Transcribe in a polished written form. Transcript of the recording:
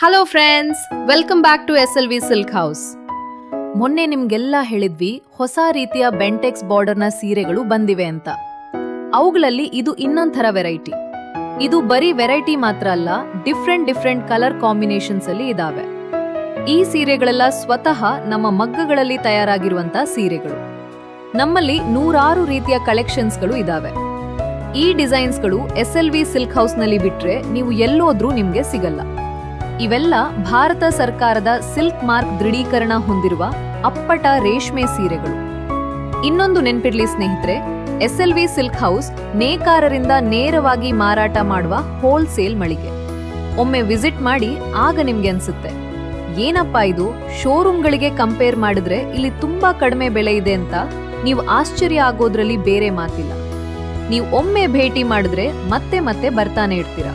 Hello friends, welcome back to SLV silk house. ಮೊನ್ನೆ ನಿಮ್ಗೆಲ್ಲ ಹೇಳಿದ್ವಿ ಹೊಸ ರೀತಿಯ ಬೆಂಟೆಕ್ಸ್ ಬಾರ್ಡರ್ನ ಸೀರೆಗಳು ಬಂದಿವೆ ಅಂತ. ಅವುಗಳಲ್ಲಿ ಇದು ಇನ್ನೊಂದ್ ಥರ ವೆರೈಟಿ. ಇದು ಬರೀ ವೆರೈಟಿ ಮಾತ್ರ ಅಲ್ಲ, ಡಿಫ್ರೆಂಟ್ ಕಲರ್ ಕಾಂಬಿನೇಷನ್ಸ್ ಅಲ್ಲಿ ಇದಾವೆ. ಈ ಸೀರೆಗಳೆಲ್ಲ ಸ್ವತಃ ನಮ್ಮ ಮಗ್ಗಗಳಲ್ಲಿ ತಯಾರಾಗಿರುವಂತ ಸೀರೆಗಳು. ನಮ್ಮಲ್ಲಿ 100 ರೀತಿಯ ಕಲೆಕ್ಷನ್ಸ್ಗಳು ಇದಾವೆ. ಈ ಡಿಸೈನ್ಸ್ಗಳು SLV ಸಿಲ್ಕ್ ಹೌಸ್ ನಲ್ಲಿ ಬಿಟ್ರೆ ನೀವು ಎಲ್ಲೋದ್ರೂ ನಿಮ್ಗೆ ಸಿಗಲ್ಲ. ಇವೆಲ್ಲ ಭಾರತ ಸರ್ಕಾರದ ಸಿಲ್ಕ್ ಮಾರ್ಕ್ ದೃಢೀಕರಣ ಹೊಂದಿರುವ ಅಪ್ಪಟ ರೇಷ್ಮೆ ಸೀರೆಗಳು. ಇನ್ನೊಂದು ನೆನ್ಪಿರ್ಲಿ ಸ್ನೇಹಿತರೆ, SLV ಸಿಲ್ಕ್ ಹೌಸ್ ನೇಕಾರರಿಂದ ನೇರವಾಗಿ ಮಾರಾಟ ಮಾಡುವ ಹೋಲ್ಸೇಲ್ ಮಳಿಗೆ. ಒಮ್ಮೆ ವಿಸಿಟ್ ಮಾಡಿ, ಆಗ ನಿಮ್ಗೆ ಅನ್ಸುತ್ತೆ ಏನಪ್ಪಾ ಇದು, ಶೋರೂಮ್ಗಳಿಗೆ ಕಂಪೇರ್ ಮಾಡಿದ್ರೆ ಇಲ್ಲಿ ತುಂಬಾ ಕಡಿಮೆ ಬೆಲೆ ಇದೆ ಅಂತ ನೀವು ಆಶ್ಚರ್ಯ ಆಗೋದ್ರಲ್ಲಿ ಬೇರೆ ಮಾತಿಲ್ಲ. ನೀವು ಒಮ್ಮೆ ಭೇಟಿ ಮಾಡಿದ್ರೆ ಮತ್ತೆ ಬರ್ತಾನೆ ಇರ್ತೀರಾ.